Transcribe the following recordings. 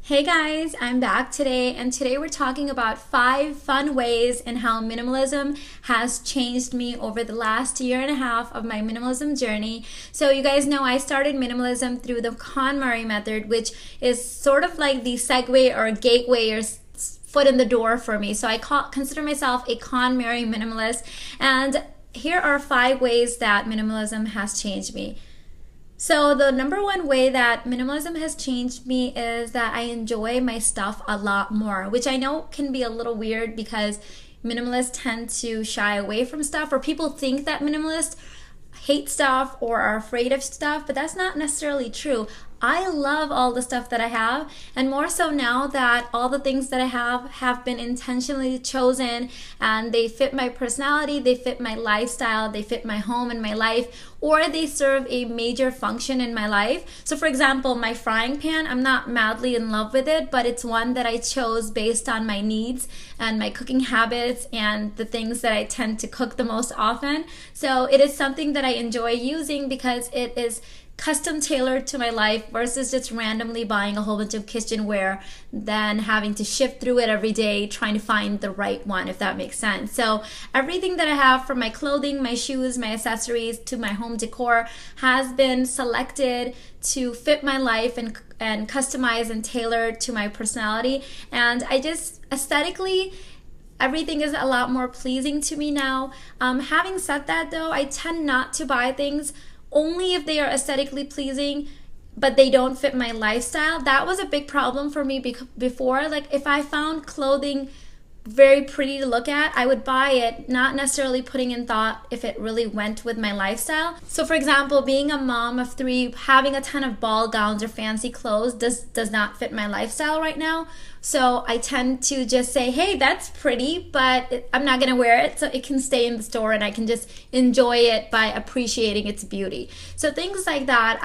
Hey guys, I'm back today, and today we're talking about 5 fun ways in how minimalism has changed me over the last year and a half of my minimalism journey. So you guys know I started minimalism through the Konmari method, which is sort of like the segue or gateway or foot in the door for me. So I consider myself a Konmari minimalist, and here are 5 ways that minimalism has changed me. So the number one way that minimalism has changed me is that I enjoy my stuff a lot more, which I know can be a little weird because minimalists tend to shy away from stuff, or people think that minimalists hate stuff or are afraid of stuff, but that's not necessarily true. I love all the stuff that I have, and more so now that all the things that I have been intentionally chosen, and they fit my personality, they fit my lifestyle, they fit my home and my life, or they serve a major function in my life. So for example, my frying pan, I'm not madly in love with it, but it's one that I chose based on my needs and my cooking habits and the things that I tend to cook the most often. So it is something that I enjoy using because it is custom tailored to my life versus just randomly buying a whole bunch of kitchenware, then having to shift through it every day trying to find the right one, if that makes sense. So everything that I have, from my clothing, my shoes, my accessories to my home decor, has been selected to fit my life and customize and tailor to my personality. And I just aesthetically, everything is a lot more pleasing to me now. Having said that though, I tend not to buy things only if they are aesthetically pleasing, but they don't fit my lifestyle. That was a big problem for me before. Like, if I found clothing very pretty to look at, I would buy it, not necessarily putting in thought if it really went with my lifestyle. So for example, being a mom of 3, having a ton of ball gowns or fancy clothes does not fit my lifestyle right now. So I tend to just say, hey, that's pretty, but I'm not gonna wear it, so it can stay in the store and I can just enjoy it by appreciating its beauty. So things like that,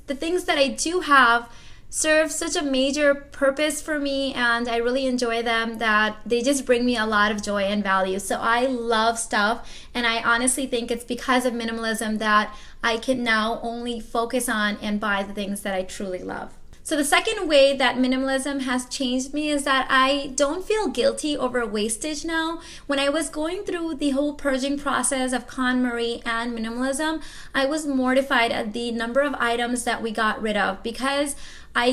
the things that I do have serve such a major purpose for me, and I really enjoy them that they just bring me a lot of joy and value. So I love stuff, and I honestly think it's because of minimalism that I can now only focus on and buy the things that I truly love. So the second way that minimalism has changed me is that I don't feel guilty over wastage now. When I was going through the whole purging process of KonMari and minimalism, I was mortified at the number of items that we got rid of because I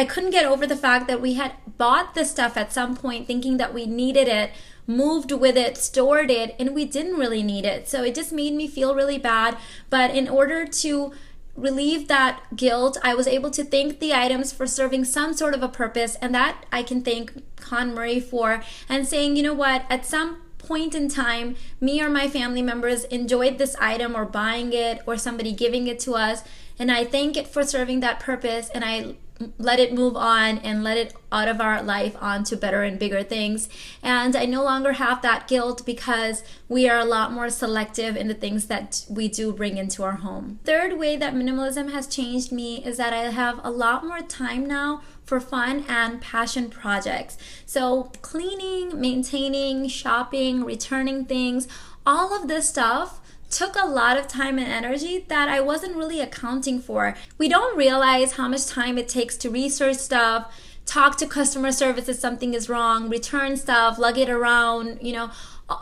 couldn't get over the fact that we had bought this stuff at some point thinking that we needed it, moved with it, stored it, and we didn't really need it. So it just made me feel really bad. But in order to relieve that guilt, I was able to thank the items for serving some sort of a purpose, and that I can thank KonMari for, and saying, you know what, at some point in time, me or my family members enjoyed this item, or buying it, or somebody giving it to us, and I thank it for serving that purpose, and I let it move on and let it out of our life on to better and bigger things. And I no longer have that guilt because we are a lot more selective in the things that we do bring into our home. Third way that minimalism has changed me is that I have a lot more time now for fun and passion projects. So cleaning, maintaining, shopping, returning things, all of this stuff took a lot of time and energy that I wasn't really accounting for. We don't realize how much time it takes to research stuff, talk to customer service if something is wrong, return stuff, lug it around,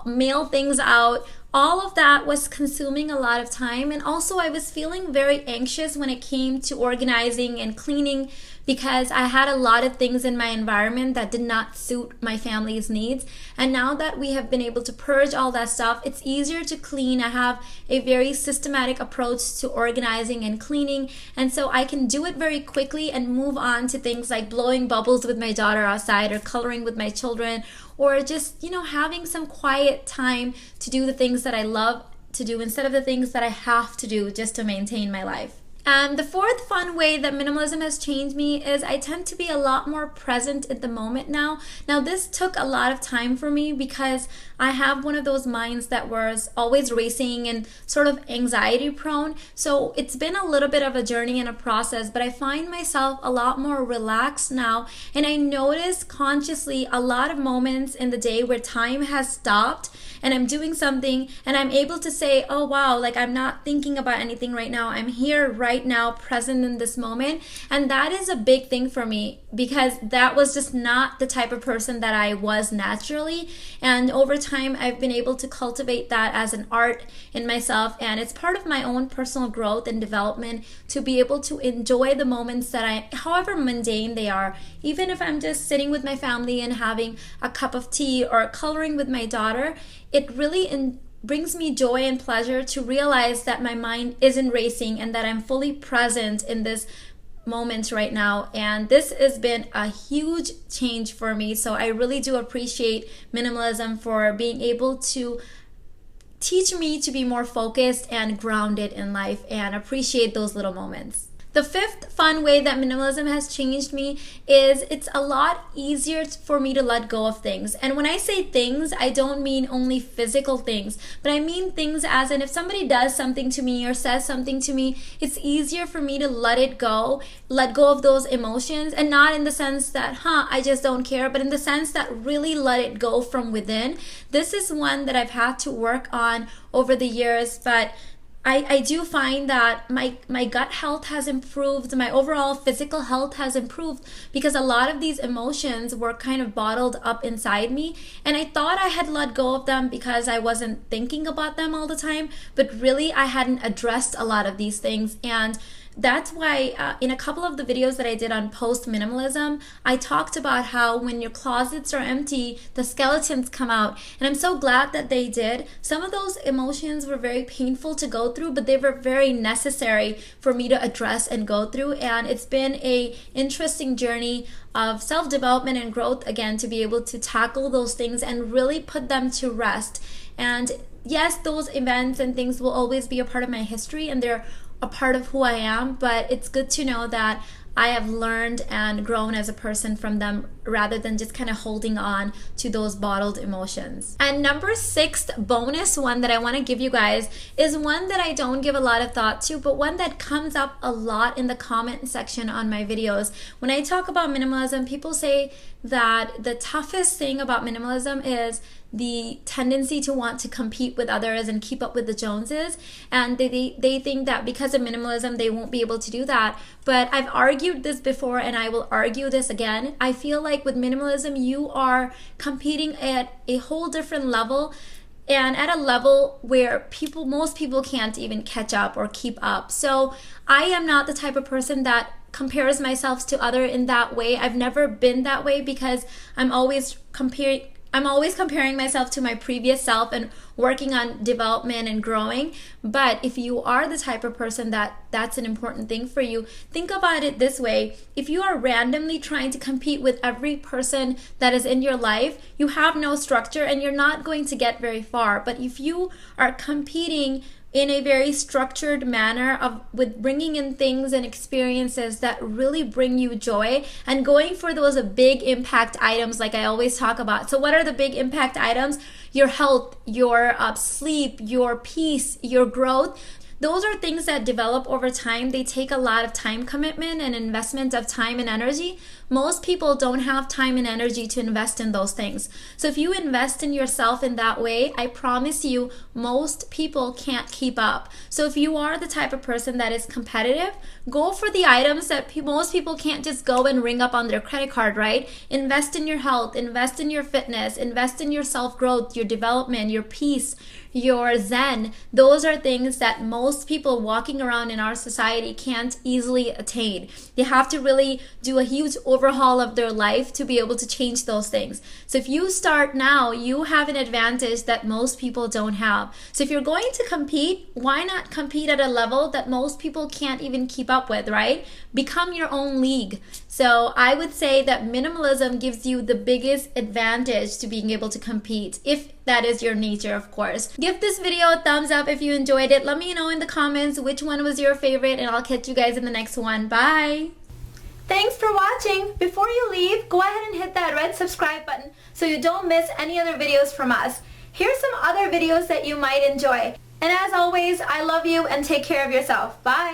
mail things out. All of that was consuming a lot of time, and also I was feeling very anxious when it came to organizing and cleaning because I had a lot of things in my environment that did not suit my family's needs. And now that we have been able to purge all that stuff, it's easier to clean. I have a very systematic approach to organizing and cleaning, and so I can do it very quickly and move on to things like blowing bubbles with my daughter outside, or coloring with my children, or just, having some quiet time to do the things that I love to do instead of the things that I have to do just to maintain my life. And the fourth fun way that minimalism has changed me is I tend to be a lot more present at the moment now. Now, this took a lot of time for me because I have one of those minds that was always racing and sort of anxiety prone. So it's been a little bit of a journey and a process, but I find myself a lot more relaxed now. And I notice consciously a lot of moments in the day where time has stopped and I'm doing something and I'm able to say, oh wow, like I'm not thinking about anything right now. I'm here right right now, present in this moment. And that is a big thing for me because that was just not the type of person that I was naturally. And over time, I've been able to cultivate that as an art in myself. And it's part of my own personal growth and development to be able to enjoy the moments that however mundane they are, even if I'm just sitting with my family and having a cup of tea or coloring with my daughter, it really brings me joy and pleasure to realize that my mind isn't racing and that I'm fully present in this moment right now. And this has been a huge change for me. So I really do appreciate minimalism for being able to teach me to be more focused and grounded in life and appreciate those little moments. The fifth fun way that minimalism has changed me is it's a lot easier for me to let go of things. And when I say things, I don't mean only physical things, but I mean things as in if somebody does something to me or says something to me, it's easier for me to let go of those emotions, and not in the sense that, I just don't care, but in the sense that really let it go from within. This is one that I've had to work on over the years, but I do find that my gut health has improved, my overall physical health has improved because a lot of these emotions were kind of bottled up inside me, and I thought I had let go of them because I wasn't thinking about them all the time, but really I hadn't addressed a lot of these things. And that's why in a couple of the videos that I did on post-minimalism, I talked about how when your closets are empty, the skeletons come out. And I'm so glad that they did. Some of those emotions were very painful to go through, but they were very necessary for me to address and go through. And it's been an interesting journey of self-development and growth, again, to be able to tackle those things and really put them to rest. And yes, those events and things will always be a part of my history, and they're a part of who I am, but it's good to know that I have learned and grown as a person from them rather than just kind of holding on to those bottled emotions. And number 6 bonus one that I want to give you guys is one that I don't give a lot of thought to, but one that comes up a lot in the comment section on my videos. When I talk about minimalism, people say that the toughest thing about minimalism is the tendency to want to compete with others and keep up with the Joneses, and they think that because of minimalism they won't be able to do that. But I've argued this before and I will argue this again. I feel like with minimalism you are competing at a whole different level, and at a level where most people can't even catch up or keep up. So I am not the type of person that compares myself to other in that way. I've never been that way because I'm always comparing myself to my previous self and working on development and growing. But if you are the type of person that's an important thing for you, think about it this way. If you are randomly trying to compete with every person that is in your life, you have no structure and you're not going to get very far. But if you are competing in a very structured manner with bringing in things and experiences that really bring you joy and going for those big impact items like I always talk about. So what are the big impact items? Your health, your sleep, your peace, your growth. Those are things that develop over time. They take a lot of time commitment and investment of time and energy. Most people don't have time and energy to invest in those things. So if you invest in yourself in that way, I promise you, most people can't keep up. So if you are the type of person that is competitive, go for the items that most people can't just go and ring up on their credit card, right? Invest in your health, invest in your fitness, invest in your self-growth, your development, your peace, your zen. Those are things that most people walking around in our society can't easily attain. They have to really do a huge overhaul of their life to be able to change those things. So if you start now, you have an advantage that most people don't have. So if you're going to compete, why not compete at a level that most people can't even keep up with, right? Become your own league. So I would say that minimalism gives you the biggest advantage to being able to compete, if that is your nature, of course. Give this video a thumbs up if you enjoyed it. Let me know in the comments which one was your favorite, and I'll catch you guys in the next one. Bye! Thanks for watching. Before you leave, go ahead and hit that red subscribe button so you don't miss any other videos from us. Here's some other videos that you might enjoy. And as always, I love you and take care of yourself. Bye!